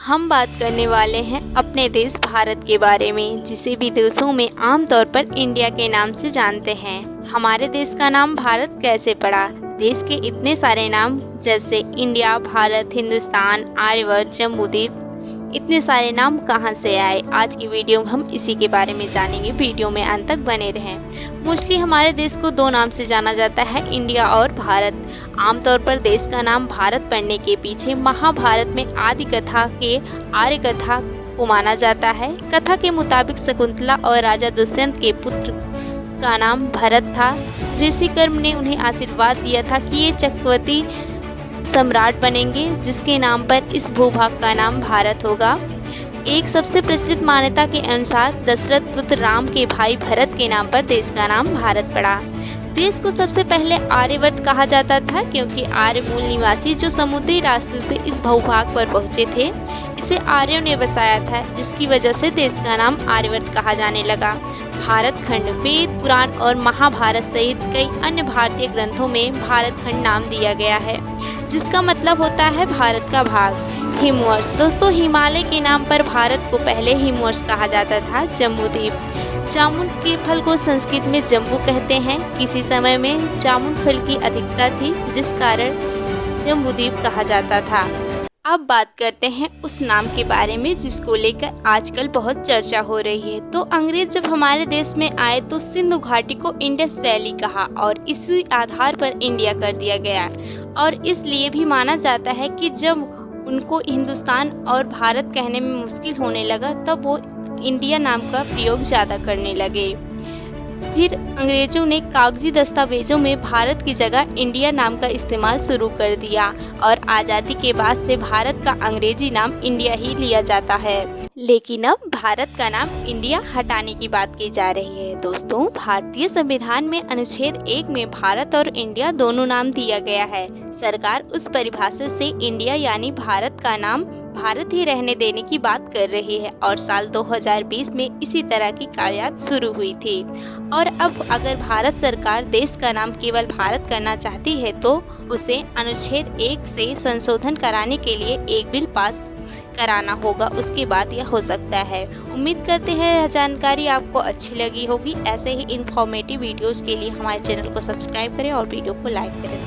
हम बात करने वाले हैं अपने देश भारत के बारे में, जिसे विदेशों में आमतौर पर इंडिया के नाम से जानते हैं। हमारे देश का नाम भारत कैसे पड़ा? देश के इतने सारे नाम जैसे इंडिया, भारत, हिंदुस्तान, आर्यवर्त, जम्बूद्वीप, इतने सारे नाम कहां से आए? आज की वीडियो में हम इसी के बारे में जानेंगे। वीडियो में अंत तक बने रहें। मोस्टली हमारे देश को दो नाम से जाना जाता है, इंडिया और भारत। आमतौर पर देश का नाम भारत पड़ने के पीछे महाभारत में आदि कथा के आर्य कथा को माना जाता है। कथा के मुताबिक शकुंतला और राजा दुष्यंत के पुत्र का नाम भरत था। ऋषि कर्म ने उन्हें आशीर्वाद दिया था कि ये चक्रवर्ती सम्राट बनेंगे, जिसके नाम पर इस भूभाग का नाम भारत होगा। एक सबसे प्रचलित मान्यता के अनुसार दशरथ पुत्र राम के भाई भरत के नाम पर देश का नाम भारत पड़ा। देश को सबसे पहले आर्यवर्त कहा जाता था, क्योंकि आर्य मूल निवासी जो समुद्री रास्ते से इस भूभाग पर पहुंचे थे, इसे आर्यों ने बसाया था, जिसकी वजह से देश का नाम आर्यवर्त कहा जाने लगा। भारत खंड वेद, पुराण और महाभारत सहित कई अन्य भारतीय ग्रंथों में भारत खंड नाम दिया गया है, जिसका मतलब होता है भारत का भाग। हिमवर्ष दोस्तों, हिमालय के नाम पर भारत को पहले हिमवर्ष कहा जाता था। जम्बूद्वीप, जामुन के फल को संस्कृत में जम्बू कहते हैं। किसी समय में जामुन फल की अधिकता थी, जिस कारण जम्बूद्वीप कहा जाता था। अब बात करते हैं उस नाम के बारे में जिसको लेकर आजकल बहुत चर्चा हो रही है। तो अंग्रेज जब हमारे देश में आए तो सिंधु घाटी को इंडस वैली कहा और इसी आधार पर इंडिया कर दिया गया। और इसलिए भी माना जाता है कि जब उनको हिंदुस्तान और भारत कहने में मुश्किल होने लगा, तब वो इंडिया नाम का प्रयोग ज़्यादा करने लगे। फिर अंग्रेजों ने कागजी दस्तावेजों में भारत की जगह इंडिया नाम का इस्तेमाल शुरू कर दिया और आज़ादी के बाद से भारत का अंग्रेजी नाम इंडिया ही लिया जाता है। लेकिन अब भारत का नाम इंडिया हटाने की बात की जा रही है। दोस्तों, भारतीय संविधान में अनुच्छेद 1 में भारत और इंडिया दोनों नाम दिया गया है। सरकार उस परिभाषा से इंडिया यानी भारत का नाम भारत ही रहने देने की बात कर रही है और साल 2020 में इसी तरह की कार्रवाई शुरू हुई थी। और अब अगर भारत सरकार देश का नाम केवल भारत करना चाहती है तो उसे अनुच्छेद 1 से संशोधन कराने के लिए एक बिल पास कराना होगा। उसके बाद यह हो सकता है। उम्मीद करते हैं यह जानकारी आपको अच्छी लगी होगी। ऐसे ही इन्फॉर्मेटिव वीडियोस के लिए हमारे चैनल को सब्सक्राइब करें और वीडियो को लाइक करें।